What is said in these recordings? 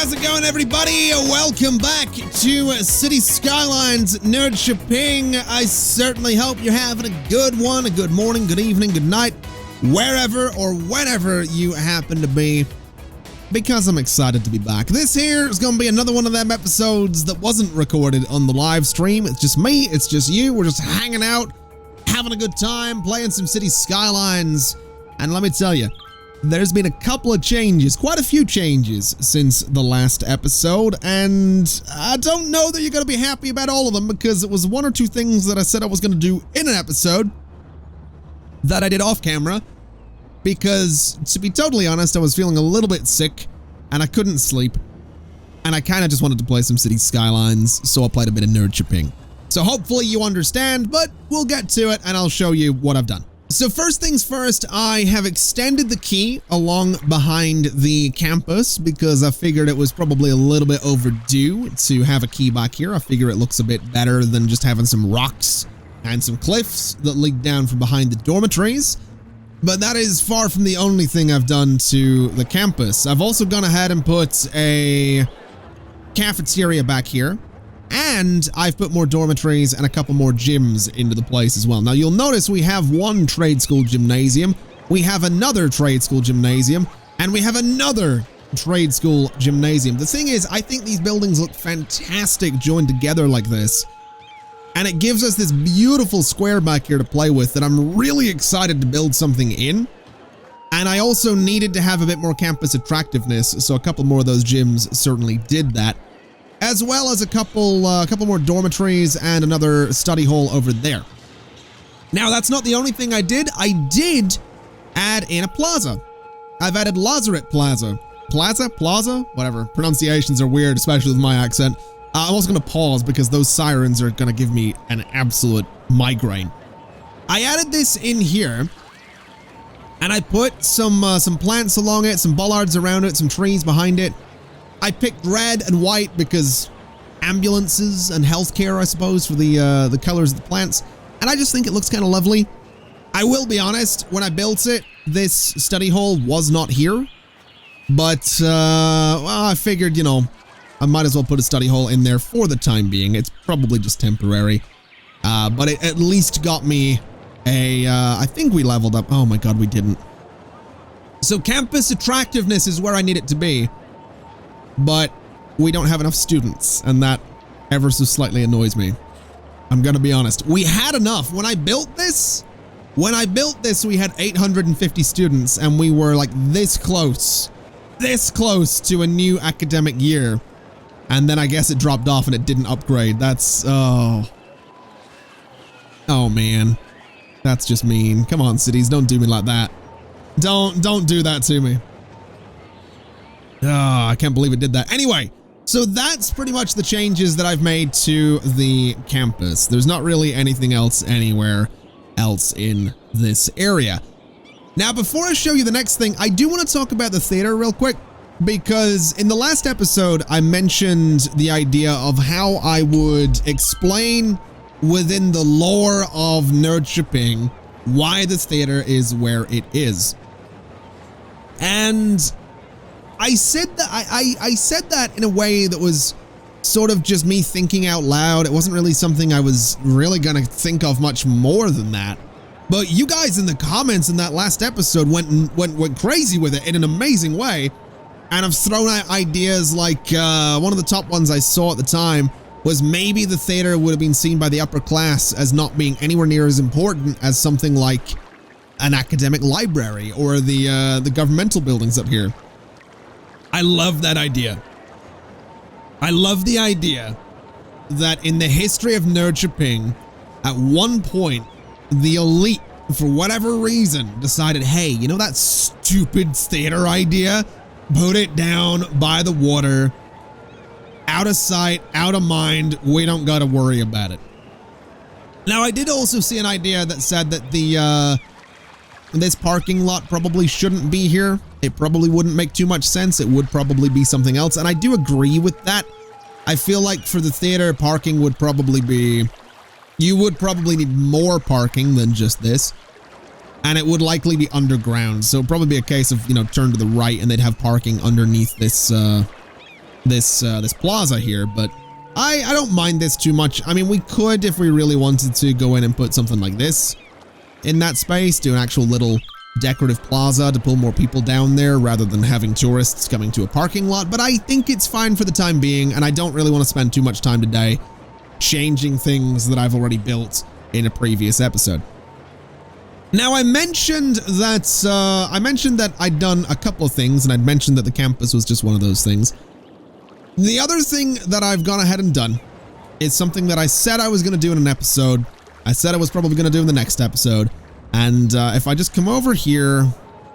How's it going, everybody? Welcome back to City Skylines Nerdköping. I certainly hope you're having a good one, a good morning, good evening, good night, wherever or whenever you happen to be, because I'm excited to be back. This here is going to be another one of them episodes that wasn't recorded on the live stream. It's just me, it's just you, we're just hanging out, having a good time, playing some City Skylines, and let me tell you, there's been a couple of changes, quite a few changes since the last episode, and I don't know that you're going to be happy about all of them because it was one or two things that I said I was going to do in an episode that I did off camera because, to be totally honest, I was feeling a little bit sick and I couldn't sleep and I kind of just wanted to play some City Skylines, so I played a bit of Nerdköping. So hopefully you understand, but we'll get to it and I'll show you what I've done. So first things first, I have extended the quay along behind the campus because I figured it was probably a little bit overdue to have a quay back here. I figure it looks a bit better than just having some rocks and some cliffs that lead down from behind the dormitories. But that is far from the only thing I've done to the campus. I've also gone ahead and put a cafeteria back here. And I've put more dormitories and a couple more gyms into the place as well. Now, you'll notice we have one trade school gymnasium, we have another trade school gymnasium, and we have another trade school gymnasium. The thing is, I think these buildings look fantastic joined together like this. And it gives us this beautiful square back here to play with that I'm really excited to build something in. And I also needed to have a bit more campus attractiveness, so a couple more of those gyms certainly did that. As well as a couple more dormitories and another study hall over there. Now, that's not the only thing I did. I did add in a plaza. I've added Lazaret Plaza. Plaza? Whatever. Pronunciations are weird, especially with my accent. I'm also going to pause because those sirens are going to give me an absolute migraine. I added this in here, and I put some plants along it, some bollards around it, some trees behind it. I picked red and white because ambulances and healthcare, I suppose, for the colors of the plants. And I just think it looks kind of lovely. I will be honest, when I built it, this study hall was not here. But, well, I figured, you know, I might as well put a study hall in there for the time being. It's probably just temporary. But it at least got me a, I think we leveled up. Oh my God, we didn't. So campus attractiveness is where I need it to be. But we don't have enough students, and that ever so slightly annoys me. I'm gonna be honest. We had enough. When I built this, we had 850 students, and we were like this close to a new academic year. And then I guess it dropped off and it didn't upgrade. That's, oh man. That's just mean. Come on, cities, don't do me like that. Don't do that to me. Oh, I can't believe it did that. Anyway, so that's pretty much the changes that I've made to the campus. There's not really anything else anywhere else in this area. Now, before I show you the next thing, I do want to talk about the theater real quick, because in the last episode, I mentioned the idea of how I would explain within the lore of Nerdköping why the theater is where it is. And I said that I said that in a way that was sort of just me thinking out loud. It wasn't really something I was really gonna think of much more than that. But you guys in the comments in that last episode went crazy with it in an amazing way. And I've thrown out ideas like one of the top ones I saw at the time was maybe the theater would have been seen by the upper class as not being anywhere near as important as something like an academic library or the governmental buildings up here. I love that idea. I love the idea that in the history of Nerdköping, at one point, the elite, for whatever reason, decided, hey, you know that stupid theater idea? Put it down by the water, out of sight, out of mind, we don't gotta worry about it. Now, I did also see an idea that said that this parking lot probably shouldn't be here. It probably wouldn't make too much sense. It would probably be something else. And I do agree with that. I feel like for the theater, parking would probably be... You would probably need more parking than just this. And it would likely be underground. So it'd probably be a case of, you know, turn to the right and they'd have parking underneath this this plaza here, but I don't mind this too much. I mean, we could, if we really wanted to, go in and put something like this in that space, do an actual little decorative plaza to pull more people down there rather than having tourists coming to a parking lot, but I think it's fine for the time being, and I don't really want to spend too much time today changing things that I've already built in a previous episode. Now, I mentioned that I'd done a couple of things, and I'd mentioned that the campus was just one of those things. The other thing that I've gone ahead and done is something that I said I was going to do in an episode. I said I was probably going to do in the next episode. And if I just come over here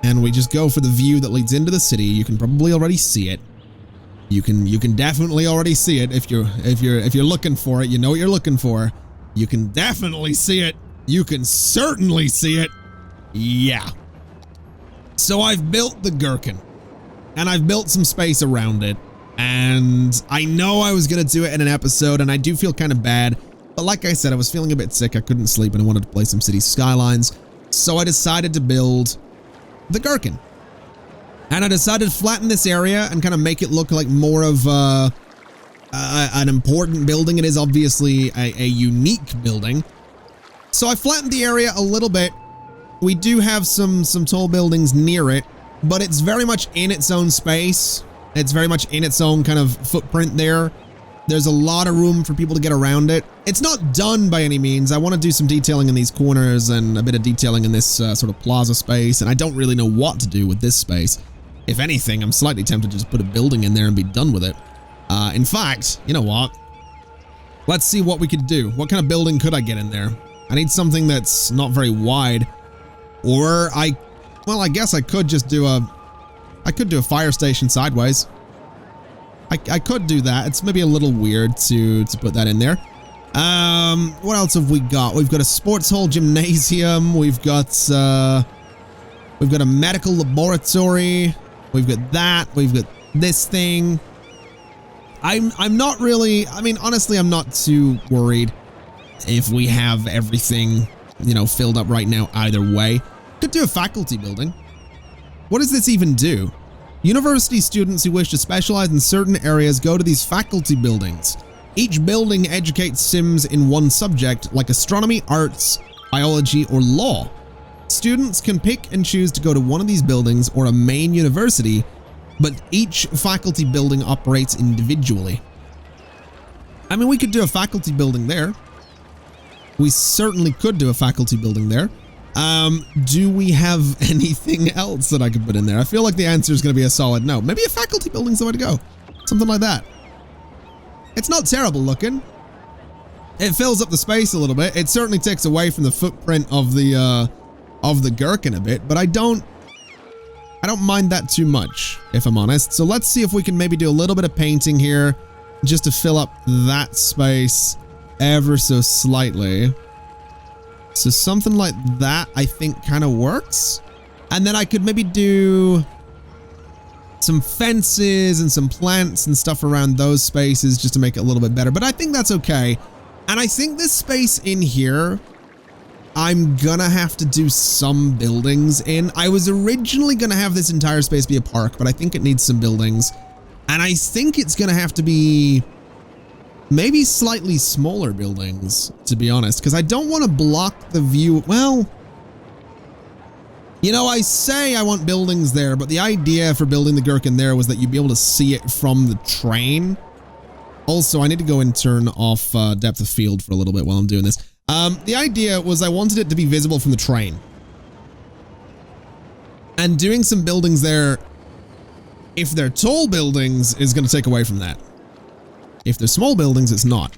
and we just go for the view that leads into the city, you can probably already see it. You can definitely already see it if you're looking for it. You know what you're looking for. You can definitely see it. You can certainly see it. Yeah. So I've built the gherkin, and I've built some space around it. And I know I was going to do it in an episode, and I do feel kind of bad. But like I said, I was feeling a bit sick. I couldn't sleep, and I wanted to play some City Skylines. So I decided to build the gherkin. And I decided to flatten this area and kind of make it look like more of an important building. It is obviously a unique building. So I flattened the area a little bit. We do have some tall buildings near it, but it's very much in its own space. It's very much in its own kind of footprint there. There's a lot of room for people to get around it. It's not done by any means. I want to do some detailing in these corners and a bit of detailing in this sort of plaza space, and I don't really know what to do with this space. If anything, I'm slightly tempted to just put a building in there and be done with it. In fact, you know what? Let's see what we could do. What kind of building could I get in there? I need something that's not very wide. Or I guess I could just do a fire station sideways. I could do that. It's maybe a little weird to put that in there. What else have we got? We've got a sports hall gymnasium. We've got a medical laboratory. We've got that. We've got this thing. I'm not really, I mean, honestly, I'm not too worried if we have everything, you know, filled up right now either way. Could do a faculty building. What does this even do? University students who wish to specialize in certain areas go to these faculty buildings. Each building educates Sims in one subject, like astronomy, arts, biology, or law. Students can pick and choose to go to one of these buildings or a main university, but each faculty building operates individually. I mean, we could do a faculty building there. We certainly could do a faculty building there. Do we have anything else that I could put in there? I feel like the answer is going to be a solid no. Maybe a faculty building's the way to go. Something like that. It's not terrible looking. It fills up the space a little bit. It certainly takes away from the footprint of the gherkin a bit, but I don't mind that too much, if I'm honest. So let's see if we can maybe do a little bit of painting here just to fill up that space ever so slightly. So something like that, I think, kind of works. And then I could maybe do some fences and some plants and stuff around those spaces just to make it a little bit better. But I think that's okay. And I think this space in here, I'm gonna have to do some buildings in. I was originally gonna have this entire space be a park, but I think it needs some buildings. And I think it's gonna have to be maybe slightly smaller buildings, to be honest, because I don't want to block the view. Well, you know, I say I want buildings there, but the idea for building the gherkin there was that you'd be able to see it from the train. Also, I need to go and turn off depth of field for a little bit while I'm doing this. The idea was I wanted it to be visible from the train. And doing some buildings there, if they're tall buildings, is going to take away from that. If they're small buildings, it's not.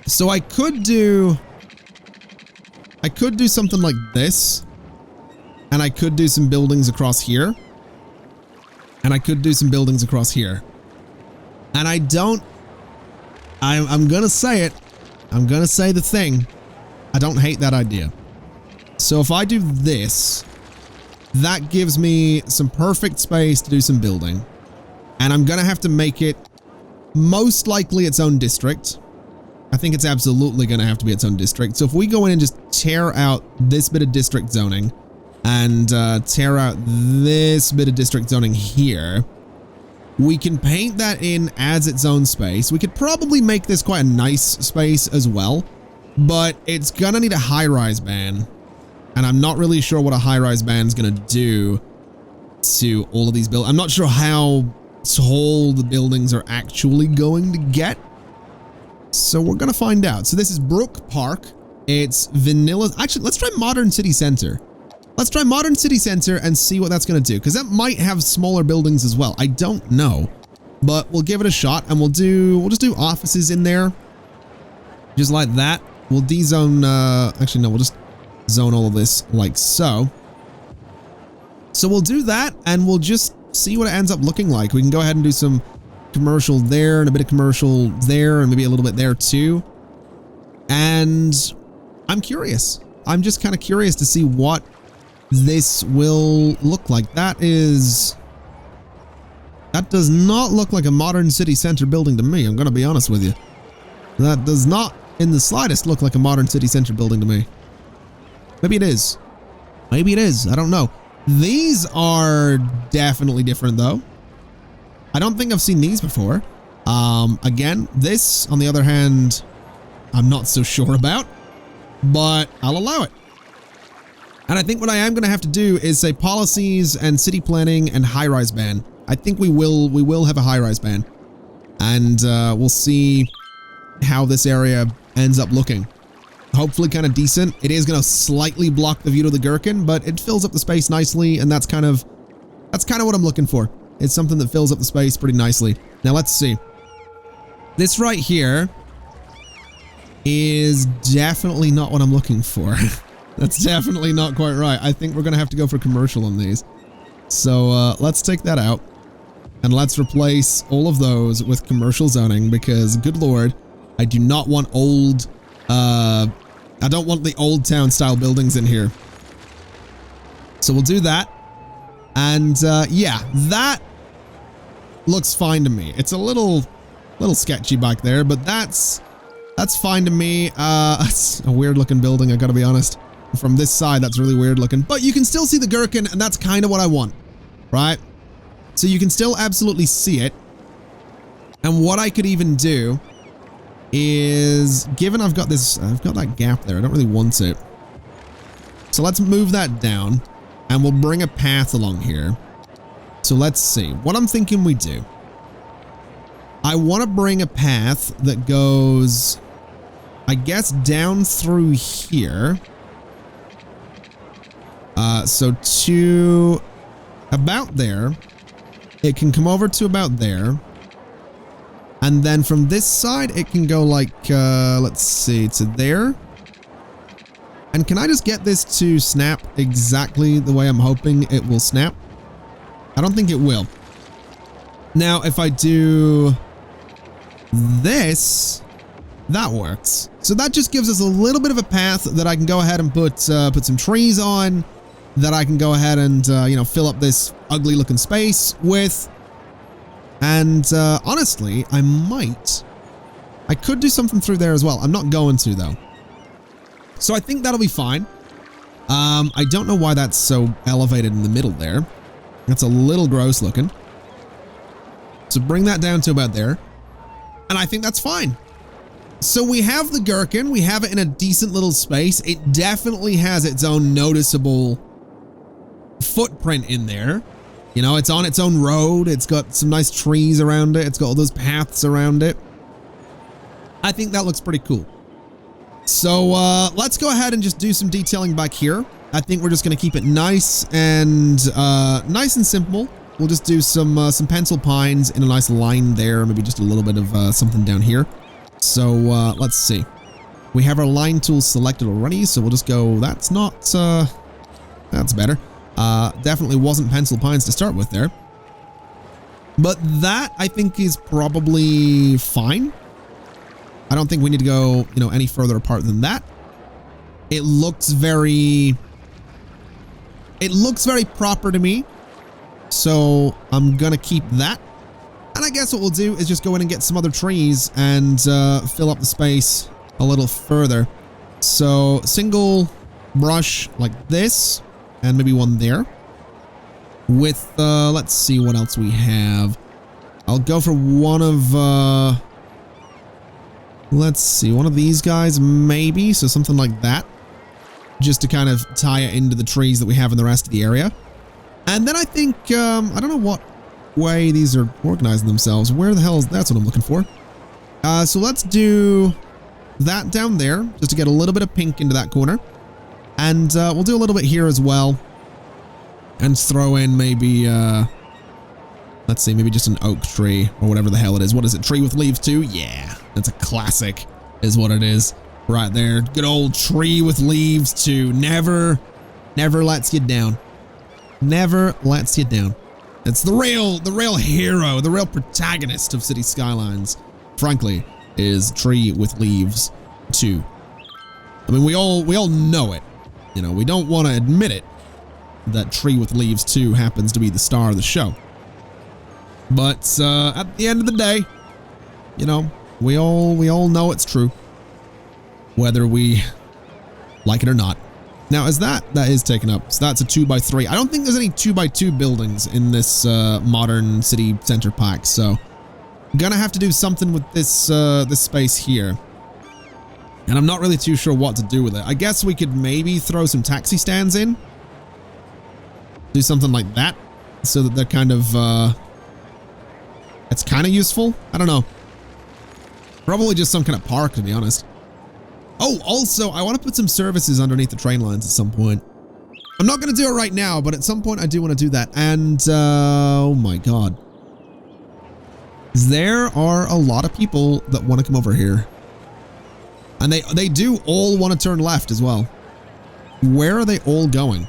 So I could do something like this. And I could do some buildings across here. And I could do some buildings across here. And I'm gonna say it. I'm gonna say the thing. I don't hate that idea. So if I do this, that gives me some perfect space to do some building. And I'm gonna have to make it most likely its own district. I think it's absolutely going to have to be its own district. So if we go in and just tear out this bit of district zoning and tear out this bit of district zoning here, We can paint that in as its own space. We could probably make this quite a nice space as well, but it's gonna need a high-rise ban. And I'm not really sure what a high-rise ban is gonna do to all of these buildings. I'm not sure how tall the buildings are actually going to get. So we're gonna find out. So this is Brook Park. It's vanilla. Actually, let's try Modern City Center. Let's try Modern City Center and see what that's going to do, because that might have smaller buildings as well. I don't know, but we'll give it a shot, and we'll just do offices in there, just like that. We'll de-zone. Actually, no, we'll just zone all of this like so. So we'll do that, and we'll just see what it ends up looking like. We can go ahead and do some commercial there, and a bit of commercial there, and maybe a little bit there too. And I'm curious. I'm just kind of curious to see what this will look like. That does not look like a modern city center building to me. I'm going to be honest with you. That does not in the slightest look like a modern city center building to me. Maybe it is. Maybe it is. I don't know. These are definitely different though. I don't think I've seen these before. Again, this on the other hand, I'm not so sure about, but I'll allow it. And I think what I am going to have to do is say policies and city planning and high-rise ban. I think we will have a high-rise ban. And we'll see how this area ends up looking. Hopefully kind of decent. It is going to slightly block the view to the gherkin, but it fills up the space nicely, and that's kind of what I'm looking for. It's something that fills up the space pretty nicely. Now let's see. This right here is definitely not what I'm looking for. That's definitely not quite right. I think we're going to have to go for commercial on these. So let's take that out. And let's replace all of those with commercial zoning because, good lord, I do not want old... I don't want the old town style buildings in here. So we'll do that. And yeah, that looks fine to me. It's a little sketchy back there, but that's fine to me. It's a weird looking building, I gotta be honest. From this side, that's really weird looking, but you can still see the gherkin, and that's kind of what I want, right? So you can still absolutely see it. And what I could even do is, given I've got that gap there, I don't really want it. So let's move that down, and we'll bring a path along here. So let's see. What I'm thinking we do. I want to bring a path that goes, I guess, down through here. So to about there. It can come over to about there. And then from this side, it can go like, let's see, to there. And can I just get this to snap exactly the way I'm hoping it will snap? I don't think it will. Now, if I do this, that works. So that just gives us a little bit of a path that I can go ahead and put some trees on, that I can go ahead and, you know, fill up this ugly looking space with. And honestly, I could do something through there as well. I'm not going to though. So I think that'll be fine. I don't know why that's so elevated in the middle there. That's a little gross looking. So bring that down to about there. And I think that's fine. So we have the gherkin. We have it in a decent little space. It definitely has its own noticeable footprint in there. You know, it's on its own road. It's got some nice trees around it. It's got all those paths around it. I think that looks pretty cool. So let's go ahead and just do some detailing back here. I think we're just going to keep it nice and simple. We'll just do some pencil pines in a nice line there. Maybe just a little bit of something down here. So let's see. We have our line tools selected already, so we'll just go. That's better. Definitely wasn't pencil pines to start with there. But that, I think, is probably fine. I don't think we need to go, you know, any further apart than that. It looks very proper to me. So I'm gonna keep that. And I guess what we'll do is just go in and get some other trees and fill up the space a little further. So single brush like this, and maybe one there. With let's see what else we have. I'll go for one of, let's see, one of these guys, maybe. So something like that. Just to kind of tie it into the trees that we have in the rest of the area. And then I think, I don't know what way these are organizing themselves. Where the hell is, that's what I'm looking for. So let's do that down there, just to get a little bit of pink into that corner. And we'll do a little bit here as well. And throw in maybe, let's see, maybe just an oak tree or whatever the hell it is. What is it? Tree with leaves too? Yeah, that's a classic is what it is right there. Good old tree with leaves too. Never lets you down. Never lets you down. It's the real hero, the real protagonist of City Skylines, frankly, is Tree with Leaves 2. I mean, we all know it. You know, we don't want to admit it that Tree with Leaves 2 happens to be the star of the show. But at the end of the day, you know, we all know it's true, whether we like it or not. Now, is that is taken up? So that's a 2x3. I don't think there's any 2x2 buildings in this modern city center pack, so I'm gonna have to do something with this this space here. And I'm not really too sure what to do with it. I guess we could maybe throw some taxi stands in. Do something like that, so that they're kind of it's kind of useful. I don't know. Probably just some kind of park, to be honest. Oh, also, I want to put some services underneath the train lines at some point. I'm not going to do it right now, but at some point I do want to do that. And, oh my god. There are a lot of people that want to come over here. And they do all want to turn left as well. Where are they all going?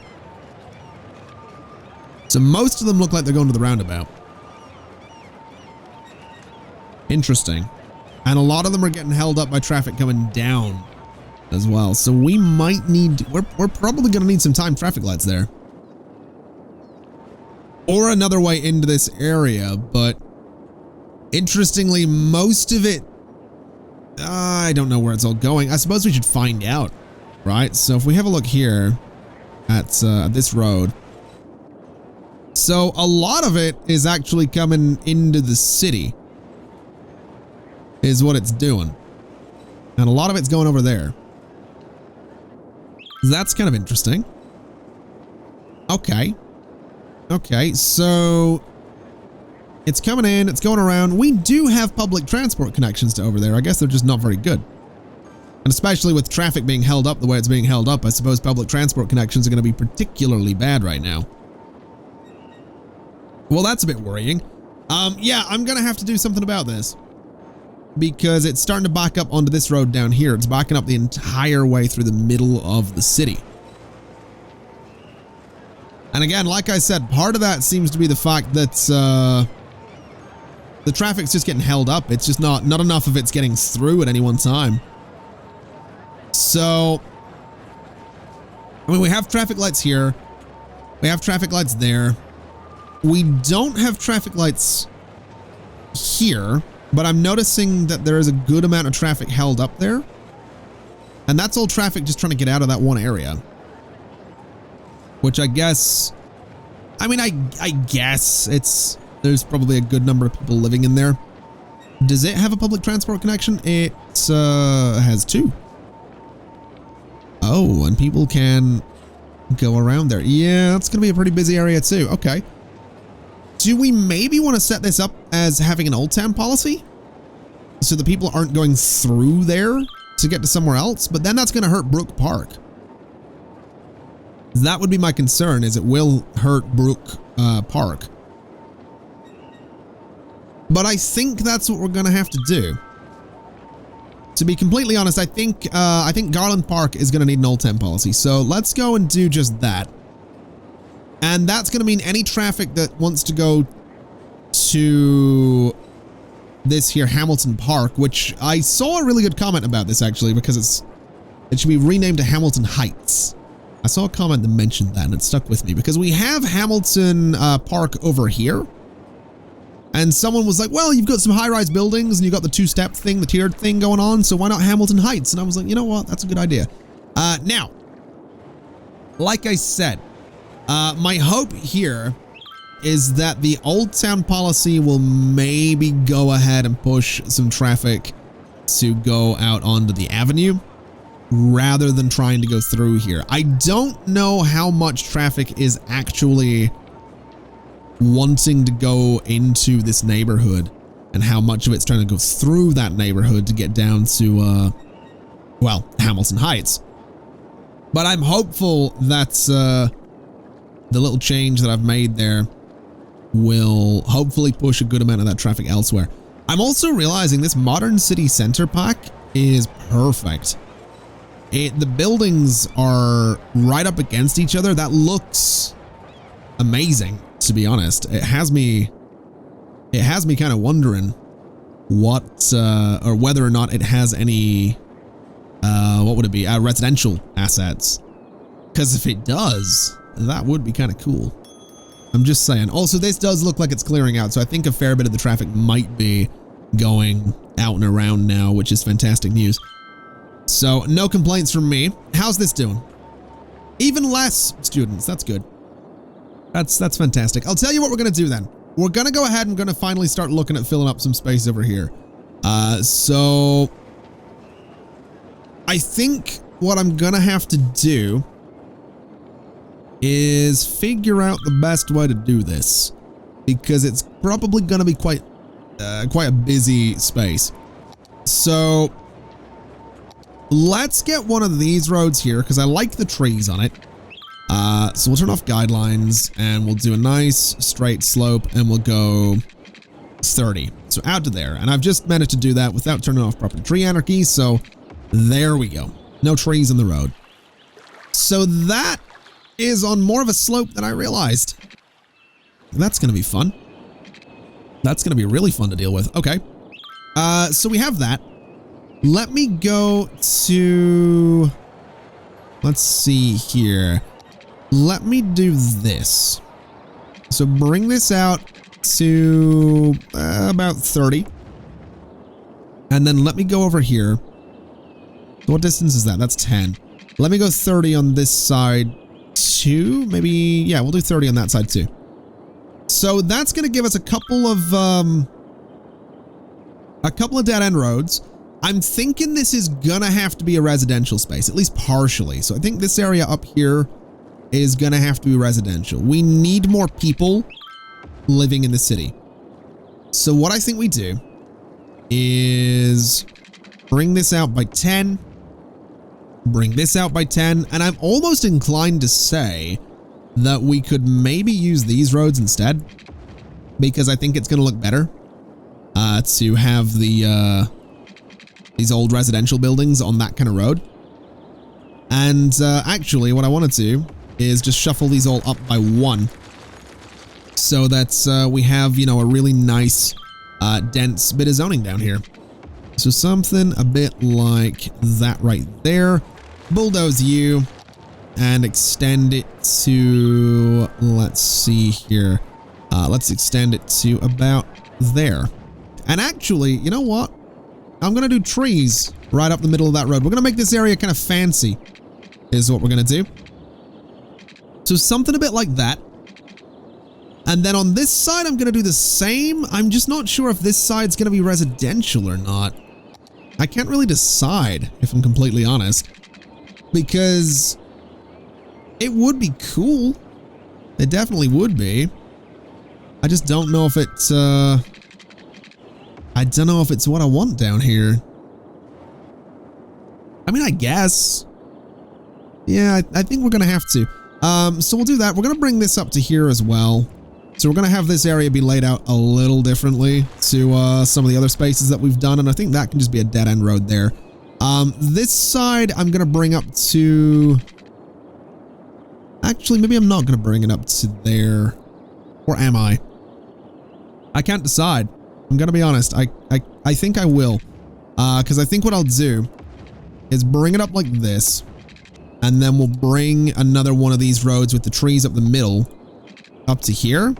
So most of them look like they're going to the roundabout. Interesting. And a lot of them are getting held up by traffic coming down as well. So we might need, we're probably going to need some timed traffic lights there. Or another way into this area, but interestingly, most of it, I don't know where it's all going. I suppose we should find out, right? So if we have a look here at this road. So a lot of it is actually coming into the city, is what it's doing. And a lot of it's going over there. That's kind of interesting. Okay. Okay, so it's coming in, it's going around. We do have public transport connections to over there. I guess they're just not very good. And especially with traffic being held up the way it's being held up, I suppose public transport connections are going to be particularly bad right now. Well, that's a bit worrying. Yeah, I'm going to have to do something about this. Because it's starting to back up onto this road down here. It's backing up the entire way through the middle of the city. And again, like I said, part of that seems to be the fact that the traffic's just getting held up. It's just not enough of it's getting through at any one time. So, I mean, we have traffic lights here. We have traffic lights there. We don't have traffic lights here. But I'm noticing that there is a good amount of traffic held up there. And that's all traffic just trying to get out of that one area. Which I guess, I mean, I guess there's probably a good number of people living in there. Does it have a public transport connection? It has 2. Oh, and people can go around there. Yeah, it's going to be a pretty busy area too. Okay. Do we maybe want to set this up as having an Old Town policy? So the people aren't going through there to get to somewhere else? But then that's going to hurt Brook Park. That would be my concern, is it will hurt Brook Park. But I think that's what we're going to have to do. To be completely honest, I think Garland Park is going to need an Old Town policy. So let's go and do just that. And that's going to mean any traffic that wants to go to this here Hamilton Park, which I saw a really good comment about this actually, because it should be renamed to Hamilton Heights. I saw a comment that mentioned that and it stuck with me because we have Hamilton Park over here. And someone was like, well, you've got some high-rise buildings and you've got the 2-step thing, the tiered thing going on. So why not Hamilton Heights? And I was like, you know what? That's a good idea. Now, like I said, my hope here is that the Old Town policy will maybe go ahead and push some traffic to go out onto the avenue rather than trying to go through here. I don't know how much traffic is actually wanting to go into this neighborhood and how much of it's trying to go through that neighborhood to get down to, well, Hamilton Heights. But I'm hopeful that the little change that I've made there will hopefully push a good amount of that traffic elsewhere. I'm also realizing this modern city center pack is perfect. The buildings are right up against each other. That looks amazing, to be honest. It has me kind of wondering what or whether or not it has any what would it be, residential assets, because if it does, that would be kind of cool. I'm just saying. Also, this does look like it's clearing out, so I think a fair bit of the traffic might be going out and around now, which is fantastic news. So no complaints from me. How's this doing? Even less students. That's good. That's fantastic. I'll tell you what we're going to do then. We're going to go ahead and going to finally start looking at filling up some space over here. So I think what I'm going to have to do is figure out the best way to do this, because it's probably going to be quite a busy space. So let's get one of these roads here, because I like the trees on it. So we'll turn off guidelines and we'll do a nice straight slope and we'll go 30. So out to there. And I've just managed to do that without turning off proper tree anarchy. So there we go. No trees in the road. So that is on more of a slope than I realized. That's going to be fun. That's going to be really fun to deal with. Okay. So we have that. Let me go to, let's see here. Let me do this. So bring this out to about 30. And then let me go over here. What distance is that? That's 10. Let me go 30 on this side too. Maybe, yeah, we'll do 30 on that side too. So that's going to give us a couple of dead end roads. I'm thinking this is going to have to be a residential space, at least partially. So I think this area up here is going to have to be residential. We need more people living in the city. So what I think we do is bring this out by 10, bring this out by 10, and I'm almost inclined to say that we could maybe use these roads instead, because I think it's going to look better to have the these old residential buildings on that kind of road. And actually what I want to do is just shuffle these all up by 1 so that we have, you know, a really nice dense bit of zoning down here. So something a bit like that right there. Bulldoze you and extend it to, let's see here. Let's extend it to about there. And actually, you know what? I'm going to do trees right up the middle of that road. We're going to make this area kind of fancy is what we're going to do. So something a bit like that. And then on this side, I'm going to do the same. I'm just not sure if this side's going to be residential or not. I can't really decide, if I'm completely honest, because it would be cool. It definitely would be. I just don't know if it's, I don't know if it's what I want down here. I mean, I guess. Yeah, I think we're going to have to. So we'll do that. We're going to bring this up to here as well. So we're going to have this area be laid out a little differently to some of the other spaces that we've done. And I think that can just be a dead end road there. This side, I'm going to bring up to... Actually, maybe I'm not going to bring it up to there. Or am I? I can't decide. I'm going to be honest. I think I will. Because I think what I'll do is bring it up like this. And then we'll bring another one of these roads with the trees up the middle up to here.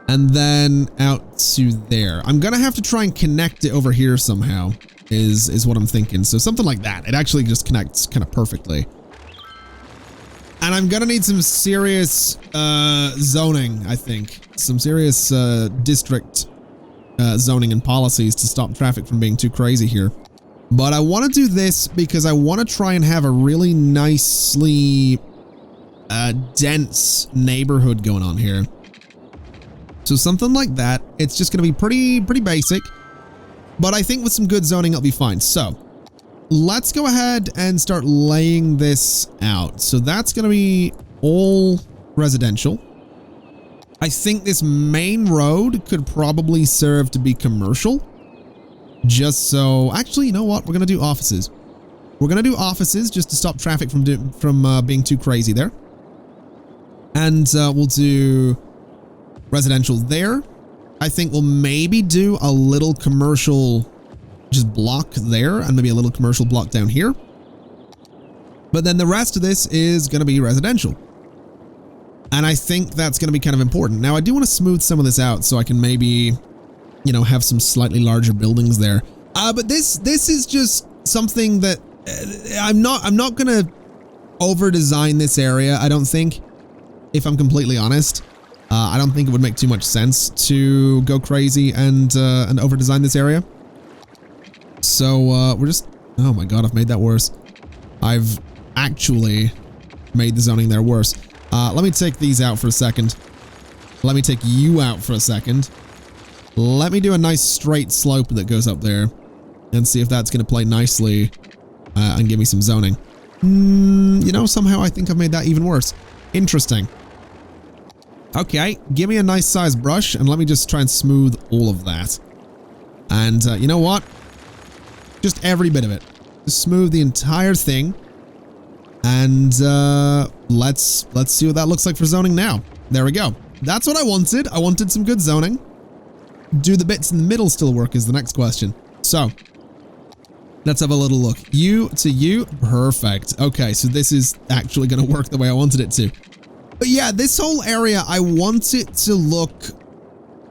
And then out to there. I'm going to have to try and connect it over here somehow is what I'm thinking. So something like that. It actually just connects kind of perfectly. And I'm gonna need some serious zoning, I think. Some serious district zoning and policies to stop traffic from being too crazy here. But I want to do this because I want to try and have a really nicely dense neighborhood going on here. So something like that. It's just going to be pretty basic. But I think with some good zoning, it'll be fine. So let's go ahead and start laying this out. So that's going to be all residential. I think this main road could probably serve to be commercial. Just so, actually, you know what? We're going to do offices. We're going to do offices just to stop traffic from being too crazy there. And we'll do residential there. I think we'll maybe do a little commercial just block there and maybe a little commercial block down here. But then the rest of this is going to be residential. And I think that's going to be kind of important. Now, I do want to smooth some of this out so I can maybe, you know, have some slightly larger buildings there. But this is just something that I'm not going to over design this area. I don't think, if I'm completely honest. I don't think it would make too much sense to go crazy and over design this area. So we're just, oh my God, I've made that worse. I've actually made the zoning there worse. Let me take these out for a second. Let me take you out for a second. Let me do a nice straight slope that goes up there and see if that's going to play nicely and give me some zoning. You know, somehow I think I've made that even worse. Interesting. Okay, give me a nice sized brush and let me just try and smooth all of that. And you know what? Just every bit of it. Just smooth the entire thing. And let's see what that looks like for zoning now. There we go. That's what I wanted. I wanted some good zoning. Do the bits in the middle still work is the next question. So let's have a little look. You to you. Perfect. Okay, so this is actually going to work the way I wanted it to. But yeah, this whole area, I want it to look...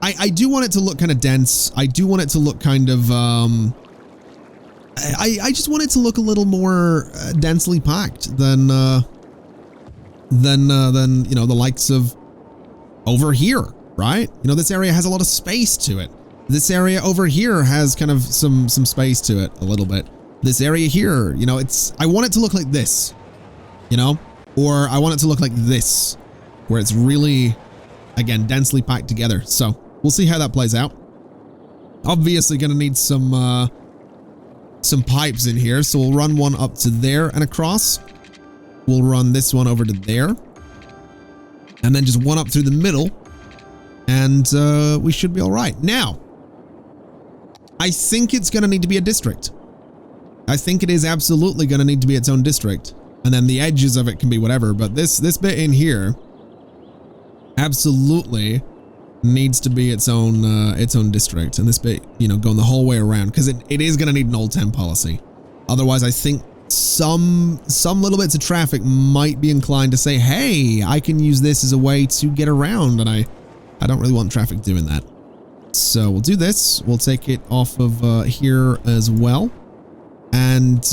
I do want it to look kind of dense. I do want it to look kind of... I just want it to look a little more densely packed than you know, the likes of over here, right? You know, this area has a lot of space to it. This area over here has kind of some space to it a little bit. This area here, you know, I want it to look like this, you know? Or I want it to look like this, where it's really, again, densely packed together. So we'll see how that plays out. Obviously going to need some pipes in here. So we'll run one up to there and across. We'll run this one over to there. And then just one up through the middle. And we should be all right. Now, I think it's going to need to be a district. I think it is absolutely going to need to be its own district. And then the edges of it can be whatever, but this bit in here absolutely needs to be its own district. And this bit, you know, going the whole way around, because it is going to need an old town policy. Otherwise, I think some little bits of traffic might be inclined to say, hey, I can use this as a way to get around, and I don't really want traffic doing that. So we'll do this. We'll take it off of here as well. And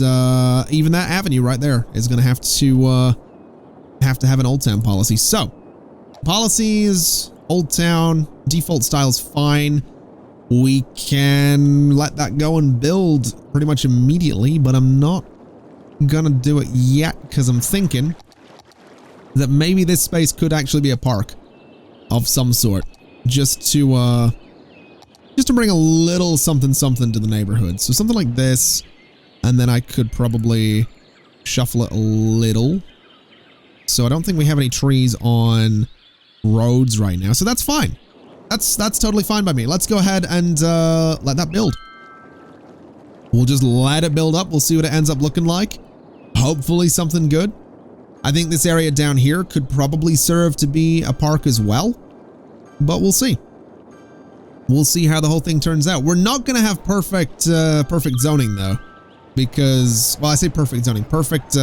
even that avenue right there is going to have to have an old town policy. So policies, old town, default style's fine. We can let that go and build pretty much immediately, but I'm not gonna do it yet because I'm thinking that maybe this space could actually be a park of some sort, just to bring a little something to the neighborhood. So something like this. And then I could probably shuffle it a little. So I don't think we have any trees on roads right now. So that's fine. That's totally fine by me. Let's go ahead and let that build. We'll just let it build up. We'll see what it ends up looking like. Hopefully something good. I think this area down here could probably serve to be a park as well. But we'll see. We'll see how the whole thing turns out. We're not going to have perfect zoning though. Because, well, I say perfect zoning, perfect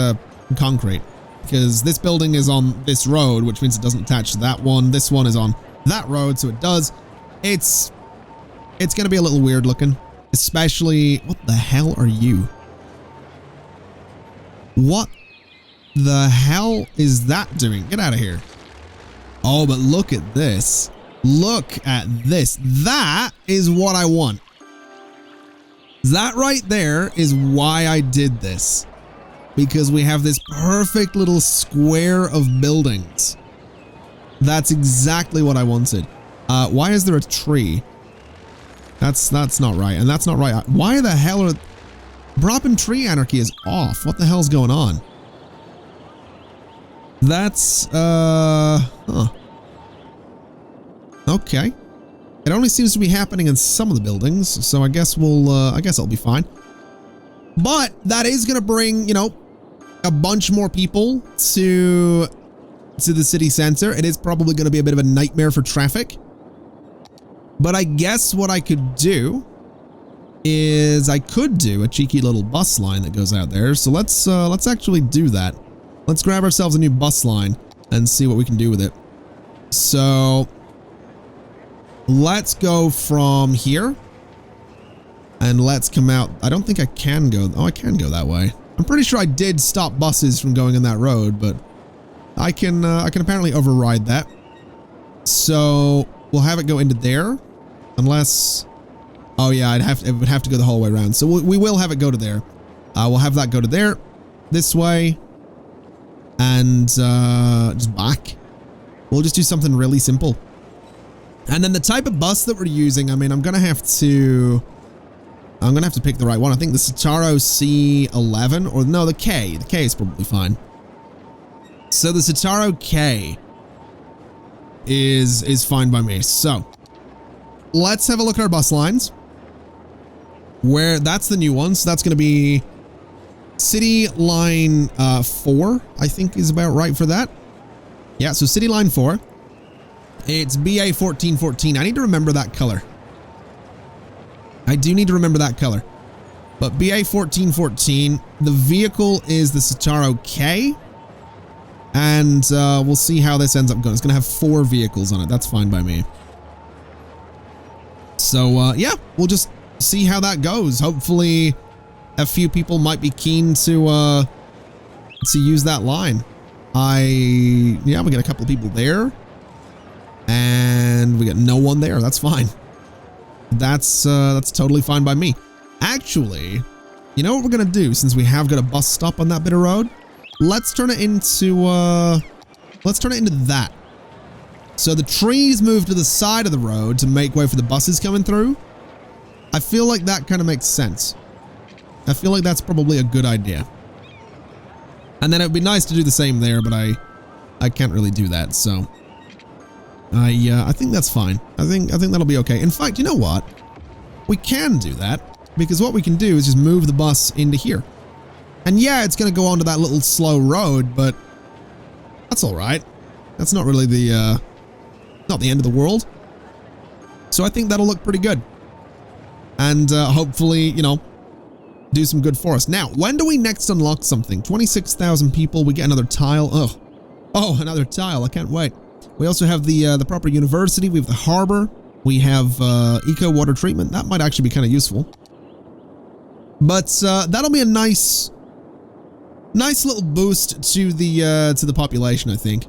concrete. Because this building is on this road, which means it doesn't attach to that one. This one is on that road, so it does. It's going to be a little weird looking. Especially, what the hell are you? What the hell is that doing? Get out of here. Oh, but look at this. Look at this. That is what I want. That right there is why I did this. Because we have this perfect little square of buildings. That's exactly what I wanted. Why is there a tree? That's not right. And that's not right. Why the hell are... Broppin' tree anarchy is off. What the hell's going on? That's, huh. Okay. It only seems to be happening in some of the buildings, so I guess I guess I'll be fine. But that is going to bring, you know, a bunch more people to the city center. It is probably going to be a bit of a nightmare for traffic. But I guess what I could do is I could do a cheeky little bus line that goes out there. So let's actually do that. Let's grab ourselves a new bus line and see what we can do with it. So let's go from here and let's come out. I don't think I can go. Oh, I can go that way. I'm pretty sure I did stop buses from going on that road, but I can apparently override that. So we'll have it go into there unless, oh yeah, it would have to go the whole way around. So we will have it go to there. We'll have that go to there this way and just back. We'll just do something really simple. And then the type of bus that we're using, I mean, I'm going to have to pick the right one. I think the Citaro C11 or no, the K. The K is probably fine. So the Citaro K is fine by me. So let's have a look at our bus lines. Where that's the new one. So that's going to be City Line 4, I think is about right for that. Yeah, so City Line 4. It's BA 1414. I need to remember that color. I do need to remember that color. But BA 1414, the vehicle is the Citaro K. And we'll see how this ends up going. It's going to have 4 vehicles on it. That's fine by me. So, yeah, we'll just see how that goes. Hopefully, a few people might be keen to use that line. Yeah, we got a couple of people there. And we got no one there. That's fine. That's totally fine by me. Actually, you know what we're going to do since we have got a bus stop on that bit of road? Let's turn it into that. So the trees move to the side of the road to make way for the buses coming through. I feel like that kind of makes sense. I feel like that's probably a good idea. And then it would be nice to do the same there, but I can't really do that, so I think that's fine. I think that'll be okay. In fact, you know what? We can do that because what we can do is just move the bus into here. And yeah, it's going to go onto that little slow road, but that's all right. That's not really not the end of the world. So I think that'll look pretty good. And hopefully, you know, do some good for us. Now, when do we next unlock something? 26,000 people. We get another tile. Oh, another tile. I can't wait. We also have the proper university. We have the harbor. We have eco water treatment. That might actually be kind of useful. But that'll be a nice little boost to the population, I think.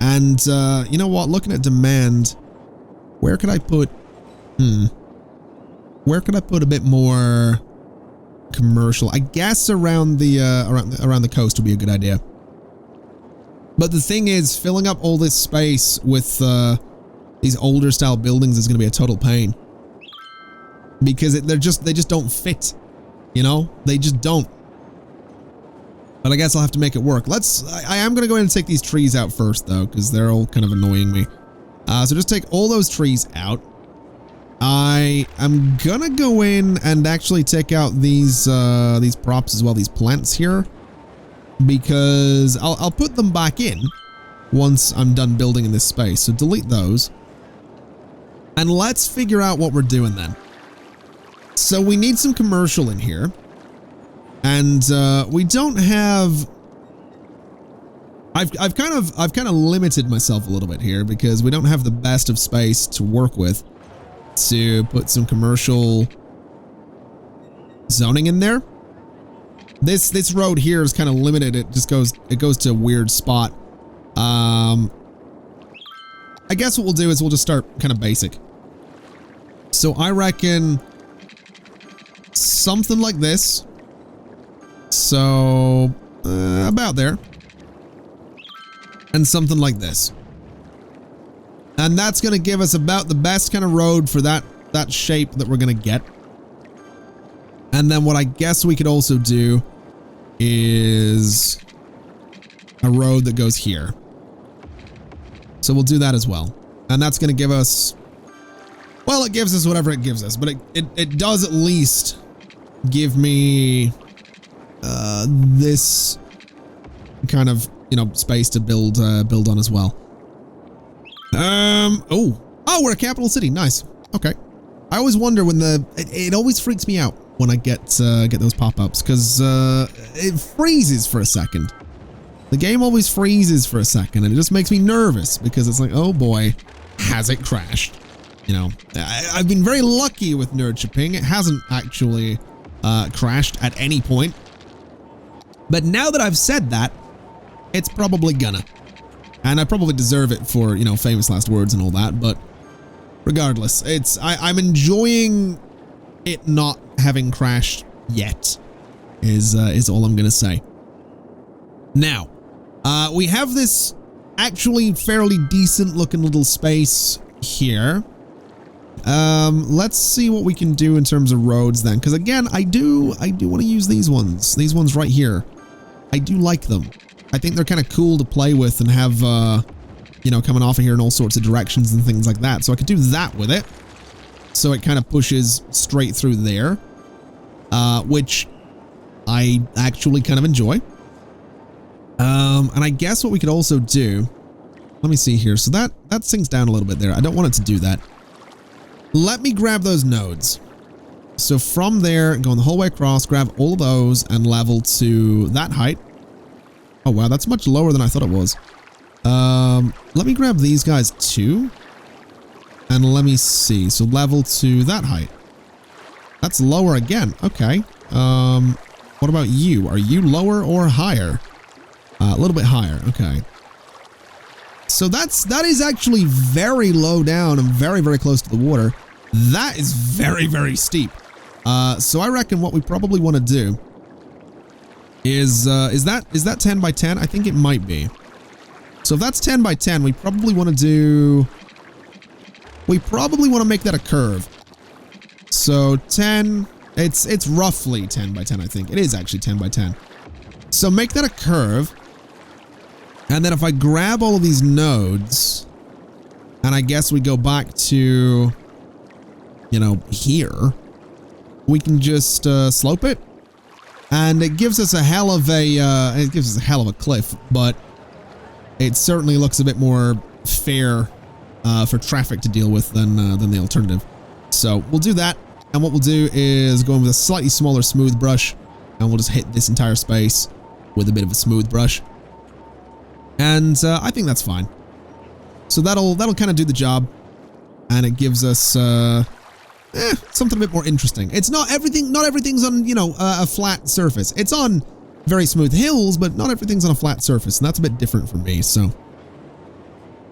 And you know what? Looking at demand, where could I put? Where could I put a bit more commercial? I guess around the around the coast would be a good idea. But the thing is, filling up all this space with these older style buildings is going to be a total pain because they just don't fit. You know, they just don't. But I guess I'll have to make it work. I am going to go ahead and take these trees out first, though, because they're all kind of annoying me. So just take all those trees out. I am going to go in and actually take out these props as well, these plants here. Because I'll put them back in once I'm done building in this space. So delete those. And let's figure out what we're doing then. So we need some commercial in here. And we don't have. I've kind of limited myself a little bit here because we don't have the best of space to work with to put some commercial zoning in there. This road here is kind of limited. It just goes it goes to a weird spot. I guess what we'll do is we'll just start kind of basic. So I reckon something like this. So about there. And something like this. And that's going to give us about the best kind of road for that shape that we're going to get. And then what I guess we could also do is a road that goes here. So we'll do that as well. And that's going to give us, well, it gives us whatever it gives us, but it does at least give me this kind of, you know, space to build on as well. Oh, we're a capital city. Nice. Okay. I always wonder when it always freaks me out when I get those pop-ups, because it freezes for a second. The game always freezes for a second, and it just makes me nervous because it's like, oh boy, has it crashed? You know, I've been very lucky with Nerdköping. It hasn't actually crashed at any point. But now that I've said that, it's probably gonna. And I probably deserve it for, you know, famous last words and all that, but regardless, I'm enjoying it not having crashed yet, is all I'm gonna say. Now, we have this actually fairly decent looking little space here. Let's see what we can do in terms of roads then, because again, I do want to use these ones right here. I do like them. I think they're kind of cool to play with and have, you know, coming off of here in all sorts of directions and things like that. So I could do that with it. So it kind of pushes straight through there, which I actually kind of enjoy. And I guess what we could also do, let me see here. So that sinks down a little bit there. I don't want it to do that. Let me grab those nodes. So from there, going the whole way across, grab all of those and level to that height. Oh, wow, that's much lower than I thought it was. Let me grab these guys too. And let me see. So level to that height. That's lower again. Okay. What about you? Are you lower or higher? A little bit higher. Okay. So that is actually very low down and very, very close to the water. That is very, very steep. So I reckon what we probably want to do is that 10 by 10? I think it might be. So if that's 10 by 10, we probably want to make that a curve. So 10, it's roughly 10 by 10, I think. It is actually 10 by 10. So make that a curve. And then if I grab all of these nodes, and I guess we go back to, you know, here, we can just slope it. And it gives us a hell of a cliff, but it certainly looks a bit more fair for traffic to deal with than the alternative. So we'll do that, and what we'll do is go in with a slightly smaller smooth brush, and we'll just hit this entire space with a bit of a smooth brush. And I think that's fine. So that'll kind of do the job, and it gives us something a bit more interesting. It's not everything's on, you know, a flat surface. It's on very smooth hills, but not everything's on a flat surface, and that's a bit different for me. So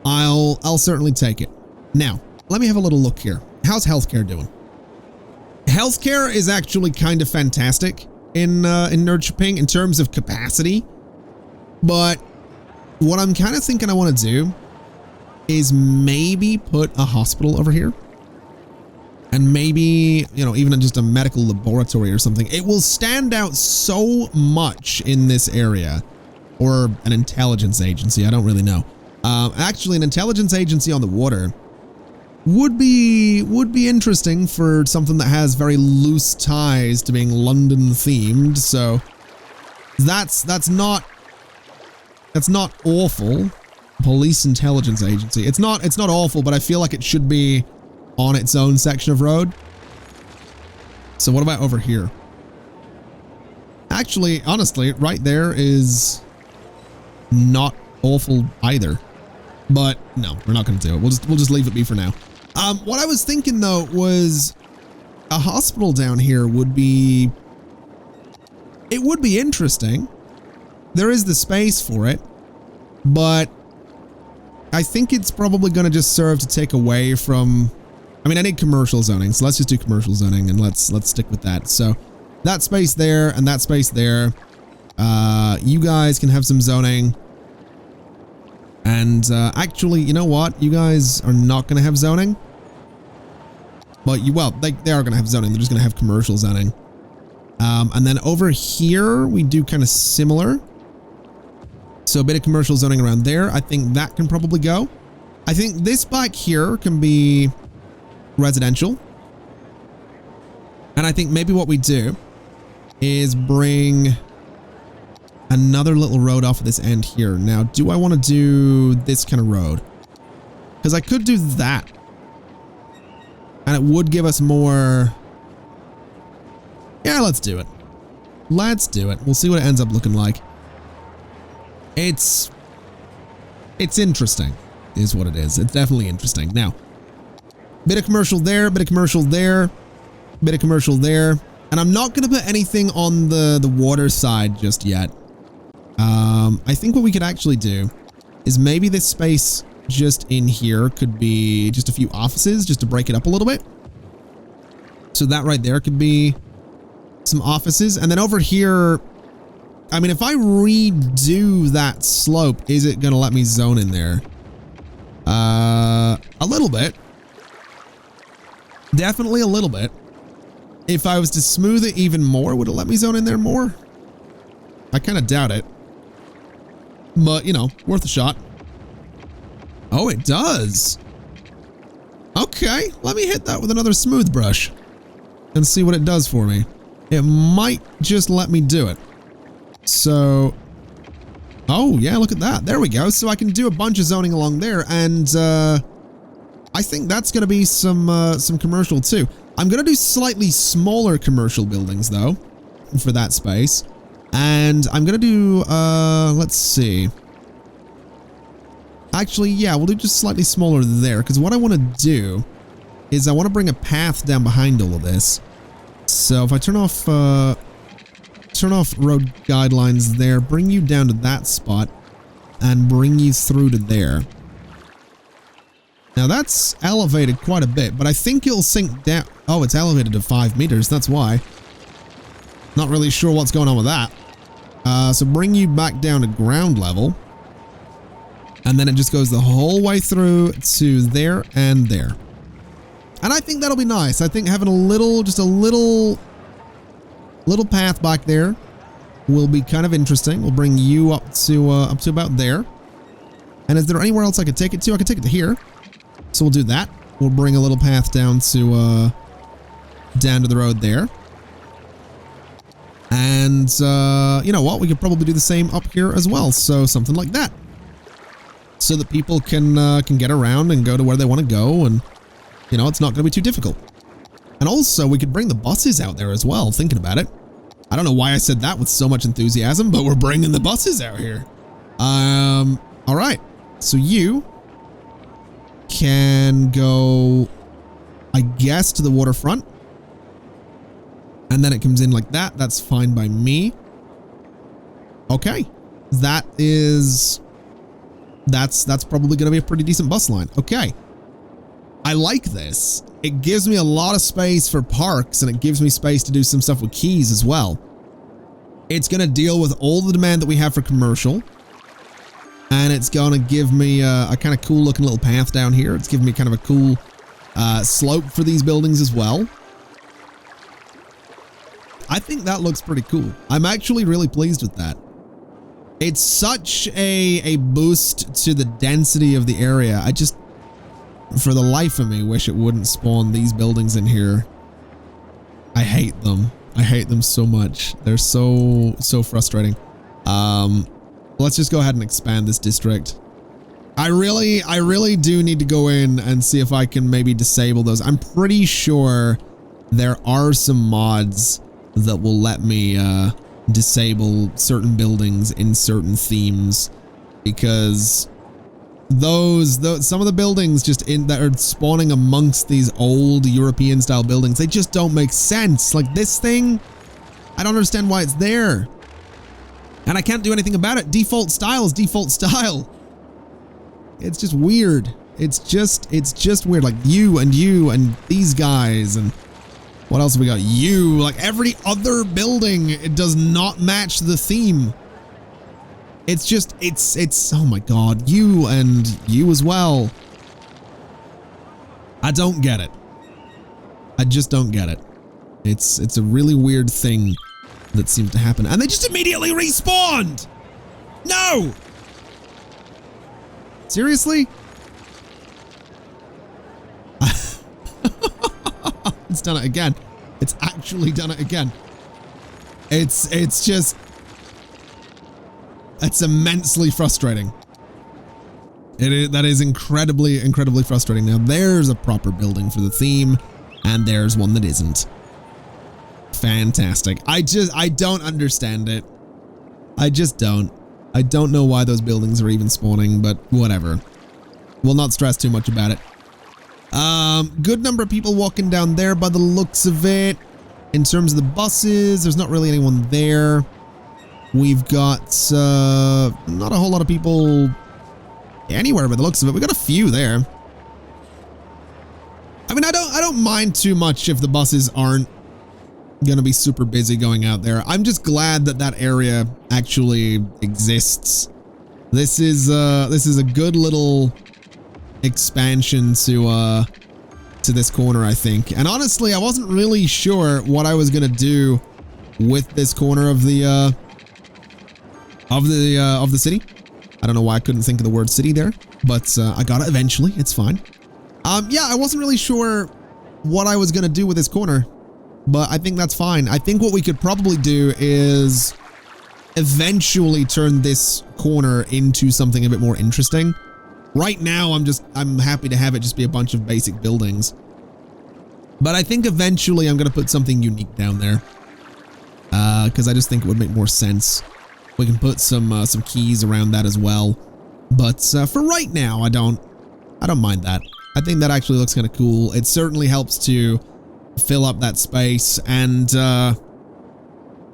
I'll certainly take it. Now, let me have a little look here. How's healthcare doing? Healthcare is actually kind of fantastic in Nerdköping in terms of capacity, but what I'm kind of thinking I want to do is maybe put a hospital over here. And maybe, you know, even just a medical laboratory or something. It will stand out so much in this area. Or an intelligence agency, I don't really know. Actually, an intelligence agency on the water would be interesting for something that has very loose ties to being London themed. So that's not awful. Police intelligence agency. It's not awful, but I feel like it should be on its own section of road. So what about over here? Actually, honestly, right there is not awful either. But no, we're not going to do it. We'll just leave it be for now. What I was thinking though was a hospital down here would be interesting. there is the space for it, but I think it's probably going to just serve to take away from... I mean, I need commercial zoning, so let's just do commercial zoning and let's stick with that. So that space there and that space there. You guys can have some zoning. And actually, you know what? You guys are not going to have zoning. But they are going to have zoning. They're just going to have commercial zoning. And then over here, we do kind of similar. So a bit of commercial zoning around there. I think that can probably go. I think this back here can be residential. And I think maybe what we do is bring another little road off of this end here. Now, do I want to do this kind of road? Because I could do that. And it would give us more... Yeah, let's do it. Let's do it. We'll see what it ends up looking like. It's interesting, is what it is. It's definitely interesting. Now, bit of commercial there, bit of commercial there, bit of commercial there. And I'm not going to put anything on the water side just yet. I think what we could actually do is maybe this space just in here could be just a few offices just to break it up a little bit. So that right there could be some offices. And then over here, I mean, if I redo that slope, is it going to let me zone in there? A little bit. Definitely a little bit. If I was to smooth it even more, would it let me zone in there more? I kind of doubt it. But, you know, worth a shot. Oh, it does. Okay, let me hit that with another smooth brush and see what it does for me. It might just let me do it. So, oh yeah, look at that. There we go. So I can do a bunch of zoning along there, and I think that's going to be some commercial too. I'm going to do slightly smaller commercial buildings though for that space. And I'm going to do, let's see. Actually, yeah, we'll do just slightly smaller there, because what I want to do is I want to bring a path down behind all of this. So if I turn off road guidelines there, bring you down to that spot, and bring you through to there. Now that's elevated quite a bit, but I think it'll sink down. Oh, it's elevated to 5 meters. That's why. Not really sure what's going on with that. So bring you back down to ground level. And then it just goes the whole way through to there and there. And I think that'll be nice. I think having a little path back there will be kind of interesting. We'll bring you up to about there. And is there anywhere else I could take it to? I could take it to here. So we'll do that. We'll bring a little path down to the road there. And you know what? We could probably do the same up here as well. So something like that. So that people can get around and go to where they want to go, and you know, it's not going to be too difficult. And also, we could bring the buses out there as well, thinking about it. I don't know why I said that with so much enthusiasm, but we're bringing the buses out here. All right. So you can go, I guess, to the waterfront. And then it comes in like that. That's fine by me. Okay. That's probably going to be a pretty decent bus line. Okay. I like this. It gives me a lot of space for parks, and it gives me space to do some stuff with keys as well. It's going to deal with all the demand that we have for commercial. And it's going to give me a kind of cool looking little path down here. It's giving me kind of a cool slope for these buildings as well. I think that looks pretty cool. I'm actually really pleased with that. It's such a boost to the density of the area. I just, for the life of me, wish it wouldn't spawn these buildings in here. I hate them. I hate them so much. They're so frustrating. Let's just go ahead and expand this district. I really do need to go in and see if I can maybe disable those. I'm pretty sure there are some mods that will let me disable certain buildings in certain themes, because some of the buildings that are spawning amongst these old European style buildings, they just don't make sense. Like this thing, I don't understand why it's there. And I can't do anything about it. Default style is default style. It's just weird. It's just weird. Like you and these guys and what else have we got? You, like every other building, it does not match the theme. It's just, it's, oh my God, you and you as well. I don't get it. I just don't get it. It's a really weird thing that seems to happen. And they just immediately respawned! No! Seriously? It's done it again. It's actually done it again. It's just... It's immensely frustrating. That is incredibly, incredibly frustrating. Now, there's a proper building for the theme, and there's one that isn't. Fantastic. I don't understand it. I just don't. I don't know why those buildings are even spawning, but whatever. We'll not stress too much about it. Good number of people walking down there by the looks of it. In terms of the buses, there's not really anyone there. We've got not a whole lot of people anywhere by the looks of it. We got a few there. I mean, I don't mind too much if the buses aren't gonna be super busy going out there. I'm just glad that that area actually exists. This is a good little expansion to this corner, I think. And honestly, I wasn't really sure what I was gonna do with this corner of the city. I don't know why I couldn't think of the word city there, but I got it eventually. It's fine. Yeah, I wasn't really sure what I was gonna do with this corner, but I think that's fine. I think what we could probably do is eventually turn this corner into something a bit more interesting. Right now, I'm happy to have it just be a bunch of basic buildings. But I think eventually I'm going to put something unique down there. Because I just think it would make more sense. We can put some keys around that as well. But for right now, I don't mind that. I think that actually looks kind of cool. It certainly helps to fill up that space, and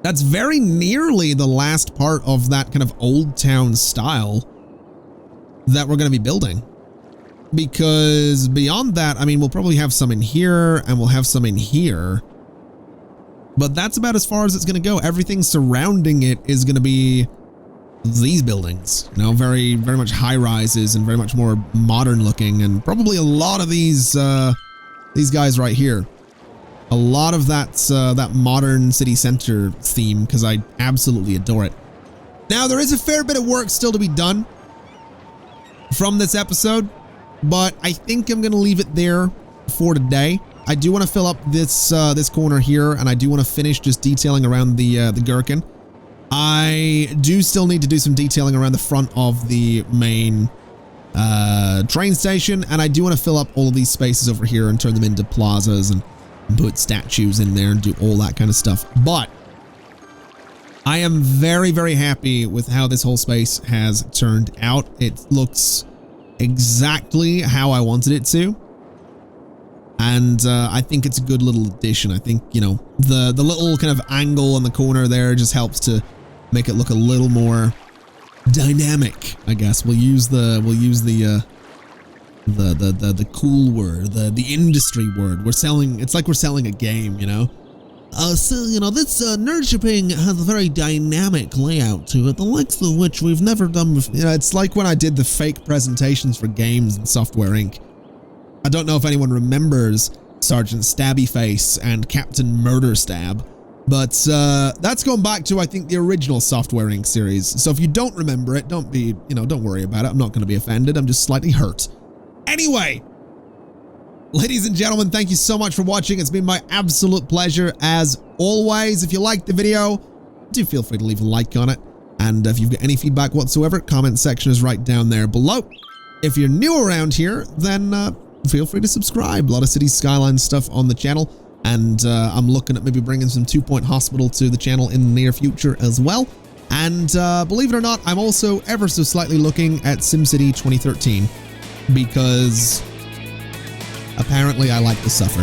that's very nearly the last part of that kind of old town style that we're going to be building. Because beyond that, I mean, we'll probably have some in here and we'll have some in here. But that's about as far as it's going to go. Everything surrounding it is going to be these buildings, you know, very, very much high rises and very much more modern looking, and probably a lot of these guys right here. A lot of that modern city center theme, because I absolutely adore it. Now, there is a fair bit of work still to be done from this episode, but I think I'm going to leave it there for today. I do want to fill up this corner here, and I do want to finish just detailing around the gherkin. I do still need to do some detailing around the front of the main train station, and I do want to fill up all of these spaces over here and turn them into plazas and put statues in there and do all that kind of stuff. But I am very, very happy with how this whole space has turned out. It looks exactly how I wanted it to. And I think it's a good little addition. I think, you know, the little kind of angle on the corner there just helps to make it look a little more dynamic, I guess. We'll use the cool word, the industry word. We're selling, it's like we're selling a game, you know. So, you know, this Nerdköping has a very dynamic layout to it, the likes of which we've never done before. You know, it's like when I did the fake presentations for games in Software Inc. I don't know if anyone remembers Sergeant Stabby Face and Captain Murder Stab, but that's going back to, I think, the original Software Inc. series. So if you don't remember it, don't worry about it. I'm not going to be offended. I'm just slightly hurt. Anyway, ladies and gentlemen, thank you so much for watching. It's been my absolute pleasure as always. If you liked the video, do feel free to leave a like on it. And if you've got any feedback whatsoever, comment section is right down there below. If you're new around here, then feel free to subscribe. A lot of City Skylines stuff on the channel. And I'm looking at maybe bringing some 2 Point Hospital to the channel in the near future as well. And believe it or not, I'm also ever so slightly looking at SimCity 2013. Because apparently I like to suffer.